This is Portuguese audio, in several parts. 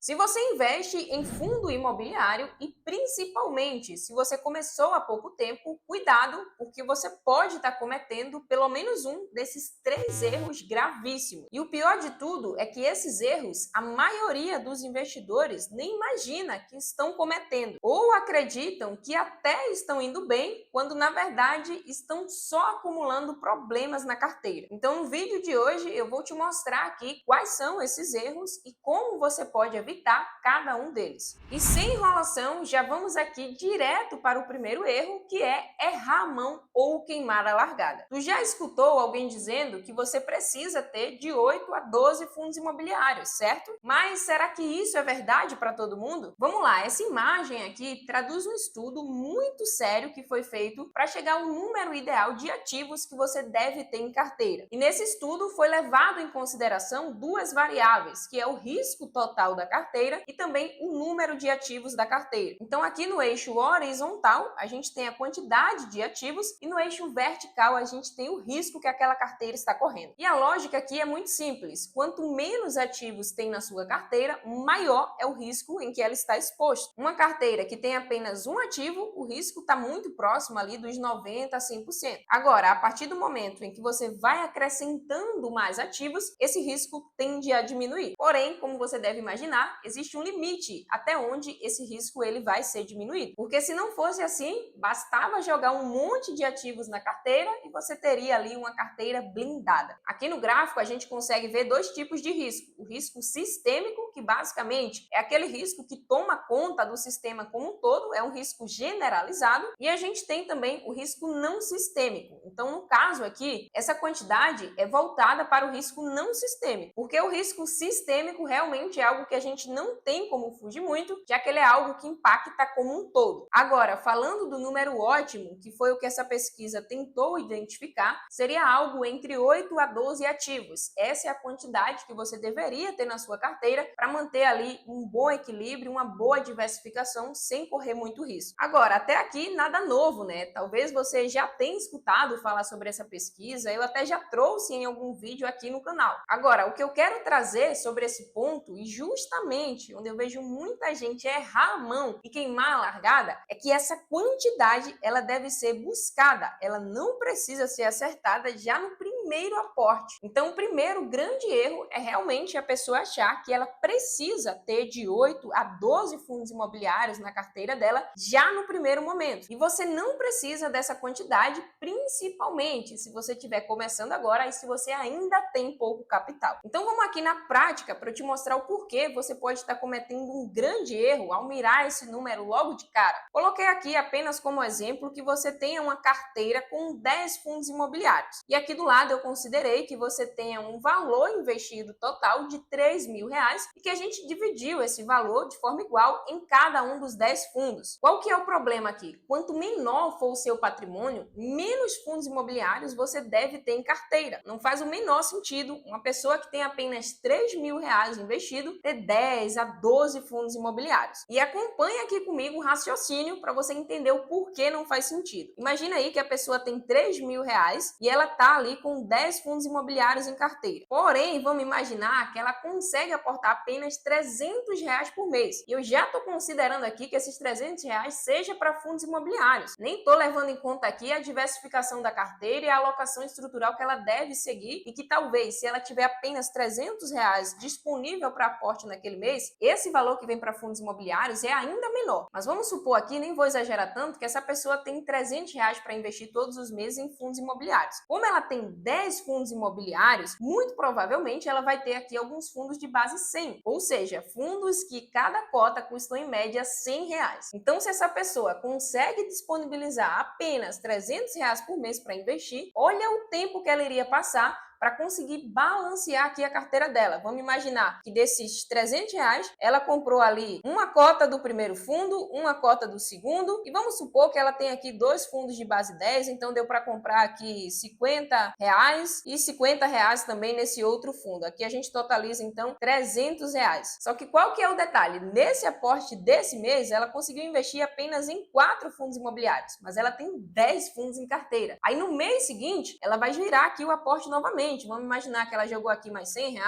Se você investe em fundo imobiliário e principalmente se você começou há pouco tempo, cuidado, porque você pode estar cometendo pelo menos um desses três erros gravíssimos. E o pior de tudo é que esses erros, a maioria dos investidores nem imagina que estão cometendo, ou acreditam que até estão indo bem, quando na verdade estão só acumulando problemas na carteira. Então, no vídeo de hoje eu vou te mostrar aqui quais são esses erros e como você pode evitar cada um deles. E sem enrolação, já vamos aqui direto para o primeiro erro, que é errar a mão ou queimar a largada. Tu já escutou alguém dizendo que você precisa ter de 8 a 12 fundos imobiliários, certo? Mas será que isso é verdade para todo mundo? Vamos lá, essa imagem aqui traduz um estudo muito sério que foi feito para chegar ao número ideal de ativos que você deve ter em carteira. E nesse estudo foi levado em consideração duas variáveis, que é o risco total da carteira e também o número de ativos da carteira. Então aqui no eixo horizontal a gente tem a quantidade de ativos e no eixo vertical a gente tem o risco que aquela carteira está correndo. E a lógica aqui é muito simples. Quanto menos ativos tem na sua carteira, maior é o risco em que ela está exposta. Uma carteira que tem apenas um ativo, o risco está muito próximo ali dos 90% a 100%. Agora, a partir do momento em que você vai acrescentando mais ativos, esse risco tende a diminuir. Porém, como você deve imaginar, existe um limite até onde esse risco ele vai ser diminuído. Porque se não fosse assim, bastava jogar um monte de ativos na carteira e você teria ali uma carteira blindada. Aqui no gráfico a gente consegue ver dois tipos de risco. O risco sistêmico, que basicamente é aquele risco que toma conta do sistema como um todo, é um risco generalizado, e a gente tem também o risco não sistêmico. Então, no caso aqui, essa quantidade é voltada para o risco não sistêmico, porque o risco sistêmico realmente é algo que a gente não tem como fugir muito, já que ele é algo que impacta como um todo. Agora, falando do número ótimo, que foi o que essa pesquisa tentou identificar, seria algo entre 8 a 12 ativos. Essa é a quantidade que você deveria ter na sua carteira para manter ali um bom equilíbrio, uma boa diversificação sem correr muito risco. Agora, até aqui nada novo, né? Talvez você já tenha escutado falar sobre essa pesquisa, eu até já trouxe em algum vídeo aqui no canal. Agora, o que eu quero trazer sobre esse ponto, e justamente onde eu vejo muita gente errar a mão e queimar a largada, é que essa quantidade ela deve ser buscada, ela não precisa ser acertada já no primeiro aporte. Então, o primeiro grande erro é realmente a pessoa achar que ela precisa ter de 8 a 12 fundos imobiliários na carteira dela já no primeiro momento. E você não precisa dessa quantidade, principalmente se você estiver começando agora e se você ainda tem pouco capital. Então vamos aqui na prática para eu te mostrar o porquê você pode estar cometendo um grande erro ao mirar esse número logo de cara. Coloquei aqui apenas como exemplo que você tenha uma carteira com 10 fundos imobiliários. E aqui do lado eu considerei que você tenha um valor investido total de R$ 3.000 e que a gente dividiu esse valor de forma igual em cada um dos 10 fundos. Qual que é o problema aqui? Quanto menor for o seu patrimônio, menos fundos imobiliários você deve ter em carteira. Não faz o menor sentido uma pessoa que tem apenas R$ 3.000 investido ter 10 a 12 fundos imobiliários. E acompanhe aqui comigo o raciocínio para você entender o porquê não faz sentido. Imagina aí que a pessoa tem R$ 3.000 e ela tá ali com 10 fundos imobiliários em carteira. Porém, vamos imaginar que ela consegue aportar apenas R$ 300 por mês. E eu já estou considerando aqui que esses R$ 300 seja para fundos imobiliários. Nem estou levando em conta aqui a diversificação da carteira e a alocação estrutural que ela deve seguir e que talvez, se ela tiver apenas R$ 300 disponível para aporte naquele mês, esse valor que vem para fundos imobiliários é ainda menor. Mas vamos supor aqui, nem vou exagerar tanto, que essa pessoa tem R$ 300 para investir todos os meses em fundos imobiliários. Como ela tem 10 fundos imobiliários, muito provavelmente ela vai ter aqui alguns fundos de base 100, ou seja, fundos que cada cota custam em média R$ 100. Então, se essa pessoa consegue disponibilizar apenas R$ 300 por mês para investir, olha o tempo que ela iria passar para conseguir balancear aqui a carteira dela. Vamos imaginar que desses R$ 300, ela comprou ali uma cota do primeiro fundo, uma cota do segundo, e vamos supor que ela tem aqui dois fundos de base 10, então deu para comprar aqui R$ 50 e R$ 50 também nesse outro fundo. Aqui a gente totaliza então R$ 300. Só que qual que é o detalhe? Nesse aporte desse mês, ela conseguiu investir apenas em 4 fundos imobiliários, mas ela tem 10 fundos em carteira. Aí no mês seguinte, ela vai girar aqui o aporte novamente. frente, vamos imaginar que ela jogou aqui mais R$ 100,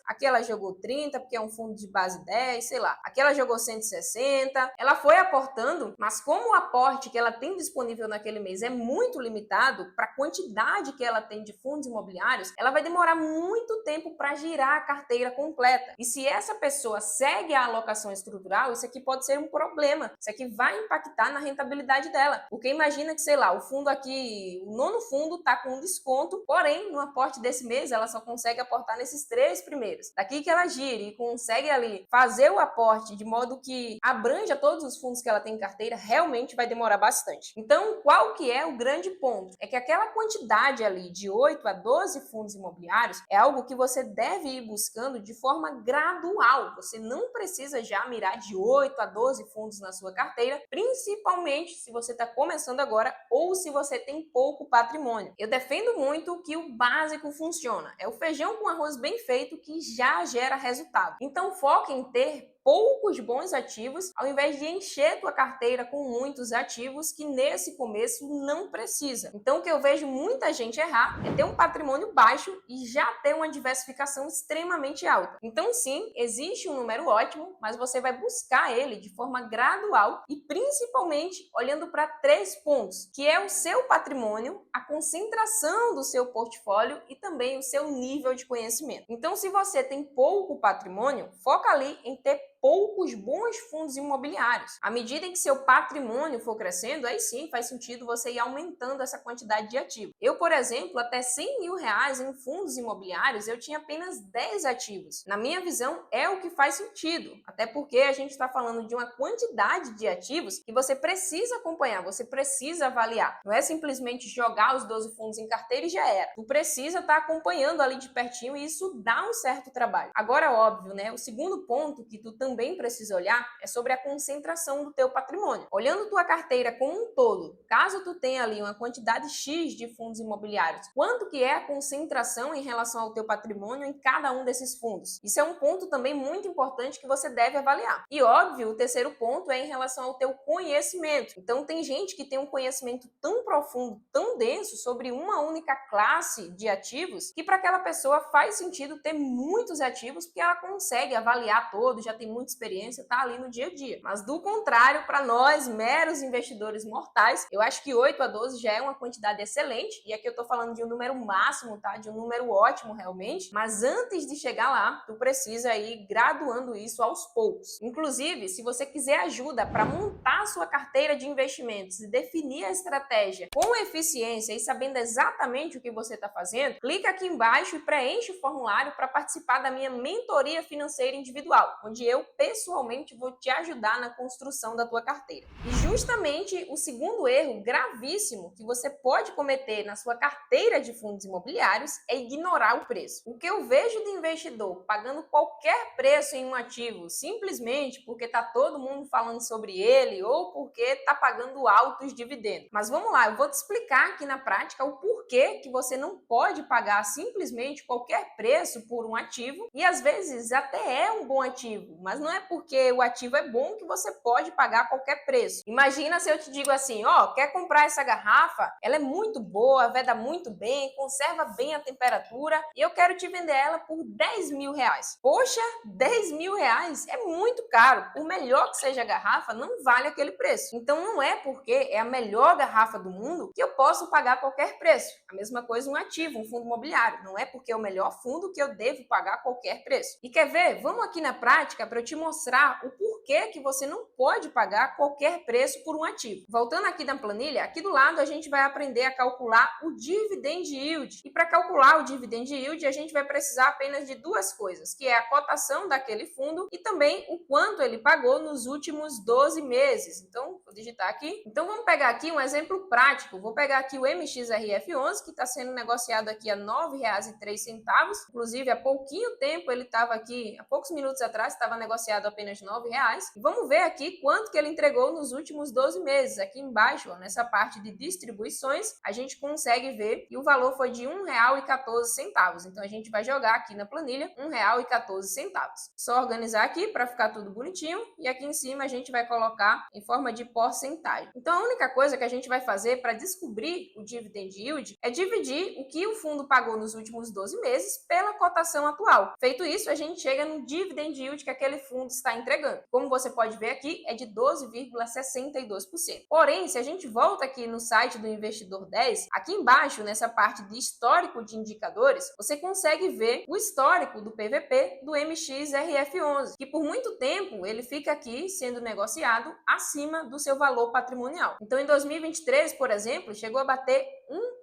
aqui ela jogou 30, porque é um fundo de base 10, sei lá. Aqui ela jogou 160, ela foi aportando, mas como o aporte que ela tem disponível naquele mês é muito limitado para a quantidade que ela tem de fundos imobiliários, ela vai demorar muito tempo para girar a carteira completa. E se essa pessoa segue a alocação estrutural, isso aqui pode ser um problema. Isso aqui vai impactar na rentabilidade dela. Porque imagina que, sei lá, o fundo aqui, o nono fundo está com um desconto, porém, no aporte desse mês, ela só consegue aportar nesses 3 primeiros. Daqui que ela gire e consegue ali fazer o aporte de modo que abranja todos os fundos que ela tem em carteira, realmente vai demorar bastante. Então, qual que é o grande ponto? É que aquela quantidade ali de 8 a 12 fundos imobiliários é algo que você deve ir buscando de forma gradual. Você não precisa já mirar de 8 a 12 fundos na sua carteira, principalmente se você está começando agora ou se você tem pouco patrimônio. Eu defendo muito que o básico funciona. É o feijão com arroz bem feito que já gera resultado. Então, foque em ter poucos bons ativos, ao invés de encher tua carteira com muitos ativos que nesse começo não precisa. Então, o que eu vejo muita gente errar é ter um patrimônio baixo e já ter uma diversificação extremamente alta. Então, sim, existe um número ótimo, mas você vai buscar ele de forma gradual e principalmente olhando para 3 pontos, que é o seu patrimônio, a concentração do seu portfólio e também o seu nível de conhecimento. Então, se você tem pouco patrimônio, foca ali em ter poucos bons fundos imobiliários. À medida em que seu patrimônio for crescendo, aí sim faz sentido você ir aumentando essa quantidade de ativos. Eu, por exemplo, até R$ 100.000 em fundos imobiliários, eu tinha apenas 10 ativos. Na minha visão, é o que faz sentido, até porque a gente está falando de uma quantidade de ativos que você precisa acompanhar, você precisa avaliar. Não é simplesmente jogar os 12 fundos em carteira e já era. Tu precisa estar acompanhando ali de pertinho e isso dá um certo trabalho. Agora, óbvio, né? O segundo ponto que tu também precisa olhar é sobre a concentração do teu patrimônio. Olhando tua carteira como um todo, caso tu tenha ali uma quantidade X de fundos imobiliários, quanto que é a concentração em relação ao teu patrimônio em cada um desses fundos? Isso é um ponto também muito importante que você deve avaliar. E óbvio, o terceiro ponto é em relação ao teu conhecimento. Então tem gente que tem um conhecimento tão profundo, tão denso sobre uma única classe de ativos, que para aquela pessoa faz sentido ter muitos ativos, porque ela consegue avaliar todos, já tem muita experiência, tá ali no dia a dia. Mas do contrário, para nós, meros investidores mortais, eu acho que 8 a 12 já é uma quantidade excelente, e aqui eu tô falando de um número máximo, tá? De um número ótimo realmente, mas antes de chegar lá, tu precisa ir graduando isso aos poucos. Inclusive, se você quiser ajuda para montar a sua carteira de investimentos e definir a estratégia com eficiência e sabendo exatamente o que você está fazendo, clica aqui embaixo e preenche o formulário para participar da minha mentoria financeira individual, onde eu pessoalmente vou te ajudar na construção da tua carteira. E justamente o segundo erro gravíssimo que você pode cometer na sua carteira de fundos imobiliários é ignorar o preço. O que eu vejo de investidor pagando qualquer preço em um ativo simplesmente porque tá todo mundo falando sobre ele ou porque tá pagando altos dividendos. Mas vamos lá, eu vou te explicar aqui na prática o porquê que você não pode pagar simplesmente qualquer preço por um ativo, e às vezes até é um bom ativo, mas não é porque o ativo é bom que você pode pagar qualquer preço. Imagina se eu te digo assim, ó, quer comprar essa garrafa? Ela é muito boa, veda muito bem, conserva bem a temperatura e eu quero te vender ela por R$ 10.000. Poxa, R$ 10.000 é muito caro. Por melhor que seja a garrafa, não vale aquele preço. Então não é porque é a melhor garrafa do mundo que eu posso pagar qualquer preço. A mesma coisa um ativo, um fundo imobiliário. Não é porque é o melhor fundo que eu devo pagar qualquer preço. E quer ver? Vamos aqui na prática para eu te mostrar o porquê que você não pode pagar qualquer preço por um ativo. Voltando aqui na planilha, aqui do lado a gente vai aprender a calcular o dividend yield. E para calcular o dividend yield, a gente vai precisar apenas de duas coisas, que é a cotação daquele fundo e também o quanto ele pagou nos últimos 12 meses. Então, vou digitar aqui. Então, vamos pegar aqui um exemplo prático. Vou pegar aqui o MXRF11, que está sendo negociado aqui a R$ 9,03. Inclusive, há pouquinho tempo ele estava aqui, há poucos minutos atrás, estava negociado apenas R$ 9,00. reais. E vamos ver aqui quanto que ele entregou nos últimos 12 meses. Aqui embaixo, ó, nessa parte de distribuições, a gente consegue ver que o valor foi de R$ 1,14. Então, a gente vai jogar aqui na planilha R$ 1,14. Só organizar aqui para ficar tudo bonitinho. E aqui em cima a gente vai colocar em forma de porcentagem. Então, a única coisa que a gente vai fazer para descobrir o dividend yield é dividir o que o fundo pagou nos últimos 12 meses pela cotação atual. Feito isso, a gente chega no dividend yield que aquele fundo está entregando. Como você pode ver aqui, é de 12,62%. Porém, se a gente volta aqui no site do Investidor 10, aqui embaixo, nessa parte de histórico de indicadores, você consegue ver o histórico do PVP do MXRF11, que por muito tempo ele fica aqui sendo negociado acima do seu valor patrimonial. Então, em 2023, por exemplo, chegou a bater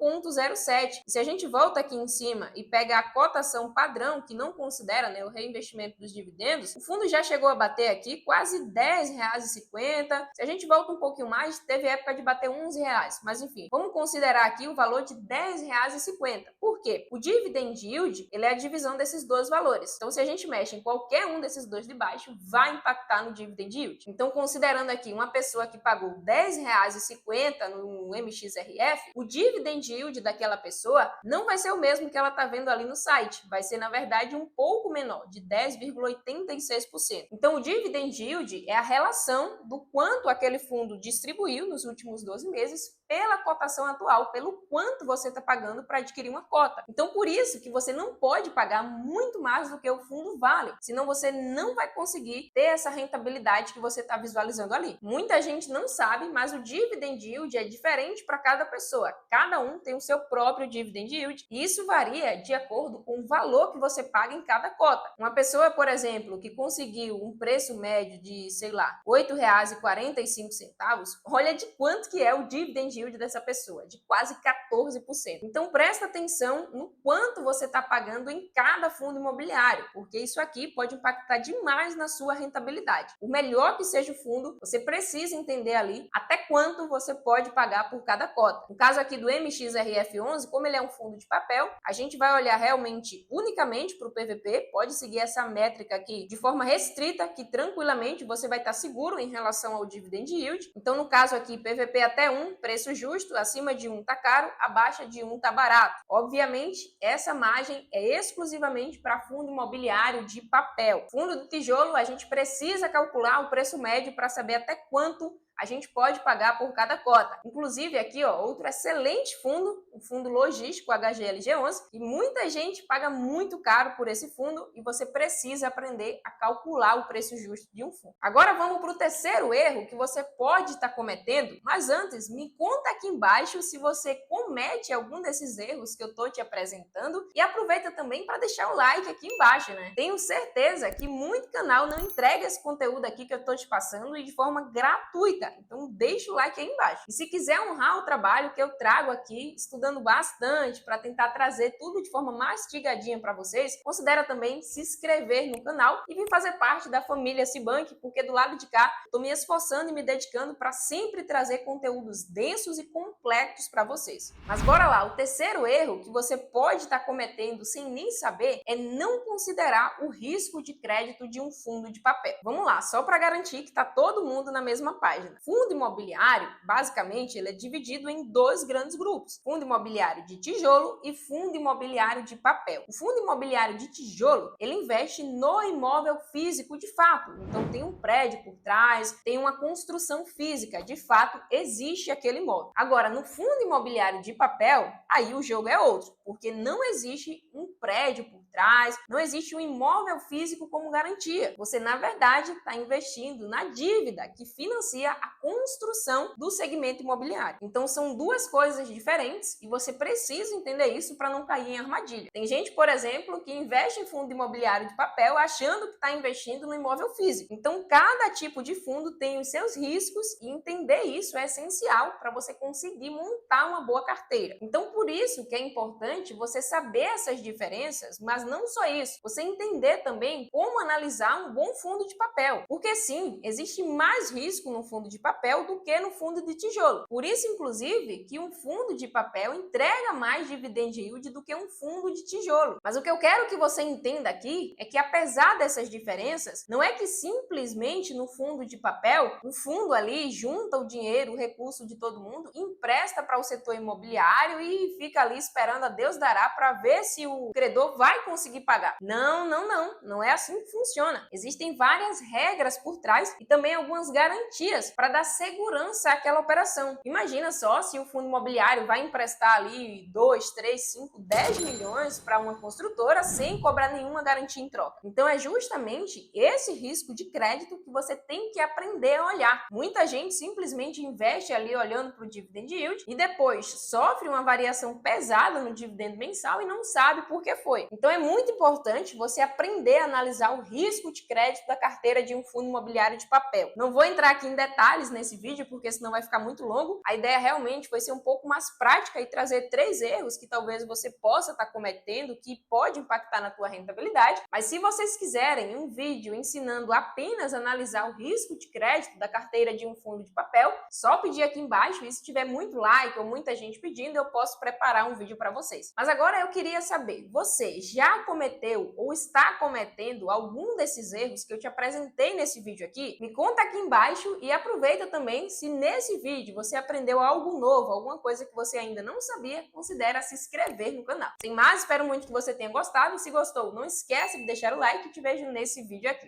1,07. Se a gente volta aqui em cima e pega a cotação padrão, que não considera, né, o reinvestimento dos dividendos, o fundo já chegou a bater aqui quase R$ 10,50. Se a gente volta um pouquinho mais, teve época de bater R$ 11. Mas enfim, vamos considerar aqui o valor de R$ 10,50. Por quê? O dividend yield, ele é a divisão desses dois valores. Então, se a gente mexe em qualquer um desses dois de baixo, vai impactar no dividend yield. Então, considerando aqui uma pessoa que pagou R$ 10,50 no MXRF, o dividend yield daquela pessoa não vai ser o mesmo que ela está vendo ali no site. Vai ser, na verdade, um pouco menor, de 10,86%. Então, o dividend yield é a relação do quanto aquele fundo distribuiu nos últimos 12 meses pela cotação atual, pelo quanto você está pagando para adquirir uma cota. Então, por isso que você não pode pagar muito mais do que o fundo vale, senão você não vai conseguir ter essa rentabilidade que você está visualizando ali. Muita gente não sabe, mas o dividend yield é diferente para cada pessoa. Cada um tem o seu próprio dividend yield e isso varia de acordo com o valor que você paga em cada cota. Uma pessoa, por exemplo, que conseguiu um preço médio de, sei lá, R$ 8,45, olha de quanto que é o dividend yield dessa pessoa, de quase 14%. Então presta atenção no quanto você está pagando em cada fundo imobiliário, porque isso aqui pode impactar demais na sua rentabilidade. Por melhor que seja o fundo, você precisa entender ali até quanto você pode pagar por cada cota. No caso aqui do MXRF11, como ele é um fundo de papel, a gente vai olhar realmente unicamente para o PVP, pode seguir essa métrica aqui de forma restrita, que tranquilamente você vai estar seguro em relação ao dividend yield. Então, no caso aqui, PVP até 1, preço justo, acima de 1 tá caro, abaixo de 1 tá barato. Obviamente, essa margem é exclusivamente para fundo imobiliário de papel. Fundo de tijolo, a gente precisa calcular o preço médio para saber até quanto a gente pode pagar por cada cota. Inclusive aqui, ó, outro excelente fundo, o fundo logístico HGLG11, e muita gente paga muito caro por esse fundo e você precisa aprender a calcular o preço justo de um fundo. Agora vamos para o terceiro erro que você pode estar cometendo, mas antes me conta aqui embaixo se você comete algum desses erros que eu estou te apresentando e aproveita também para deixar o like aqui embaixo, né? Tenho certeza que muito canal não entrega esse conteúdo aqui que eu estou te passando e de forma gratuita. Então deixa o like aí embaixo. E se quiser honrar o trabalho que eu trago aqui, estudando bastante para tentar trazer tudo de forma mastigadinha para vocês, considera também se inscrever no canal e vir fazer parte da família Cibank, porque do lado de cá estou me esforçando e me dedicando para sempre trazer conteúdos densos e completos para vocês. Mas bora lá, o terceiro erro que você pode estar cometendo sem nem saber é não considerar o risco de crédito de um fundo de papel. Vamos lá, só para garantir que está todo mundo na mesma página. Fundo imobiliário, basicamente, ele é dividido em dois grandes grupos: fundo imobiliário de tijolo e fundo imobiliário de papel. O fundo imobiliário de tijolo, ele investe no imóvel físico de fato. Então tem um prédio por trás, tem uma construção física, de fato existe aquele imóvel. Agora, no fundo imobiliário de papel, aí o jogo é outro, porque não existe um prédio por trás, não existe um imóvel físico como garantia. Você, na verdade, está investindo na dívida que financia a construção do segmento imobiliário. Então, são duas coisas diferentes e você precisa entender isso para não cair em armadilha. Tem gente, por exemplo, que investe em fundo imobiliário de papel achando que está investindo no imóvel físico. Então, cada tipo de fundo tem os seus riscos e entender isso é essencial para você conseguir montar uma boa carteira. Então, por isso que é importante você saber essas diferenças, mas mas não só isso, você entender também como analisar um bom fundo de papel, porque sim, existe mais risco no fundo de papel do que no fundo de tijolo. Por isso, inclusive, que um fundo de papel entrega mais dividend yield do que um fundo de tijolo. Mas o que eu quero que você entenda aqui é que, apesar dessas diferenças, não é que simplesmente no fundo de papel, o fundo ali junta o dinheiro, o recurso de todo mundo, empresta para o setor imobiliário e fica ali esperando a Deus dará para ver se o credor vai conseguir pagar. Não, não, não. Não é assim que funciona. Existem várias regras por trás e também algumas garantias para dar segurança àquela operação. Imagina só se o fundo imobiliário vai emprestar ali 2, 3, 5, 10 milhões para uma construtora sem cobrar nenhuma garantia em troca. Então é justamente esse risco de crédito que você tem que aprender a olhar. Muita gente simplesmente investe ali olhando para o dividend yield e depois sofre uma variação pesada no dividendo mensal e não sabe por que foi. Então é muito importante você aprender a analisar o risco de crédito da carteira de um fundo imobiliário de papel. Não vou entrar aqui em detalhes nesse vídeo, porque senão vai ficar muito longo. A ideia realmente foi ser um pouco mais prática e trazer 3 erros que talvez você possa estar cometendo, que pode impactar na tua rentabilidade. Mas se vocês quiserem um vídeo ensinando apenas a analisar o risco de crédito da carteira de um fundo de papel, só pedir aqui embaixo, e se tiver muito like ou muita gente pedindo, eu posso preparar um vídeo para vocês. Mas agora eu queria saber, você já cometeu ou está cometendo algum desses erros que eu te apresentei nesse vídeo aqui? Me conta aqui embaixo e aproveita também, se nesse vídeo você aprendeu algo novo, alguma coisa que você ainda não sabia, considere se inscrever no canal. Sem mais, espero muito que você tenha gostado. Se gostou, não esquece de deixar o like e te vejo nesse vídeo aqui.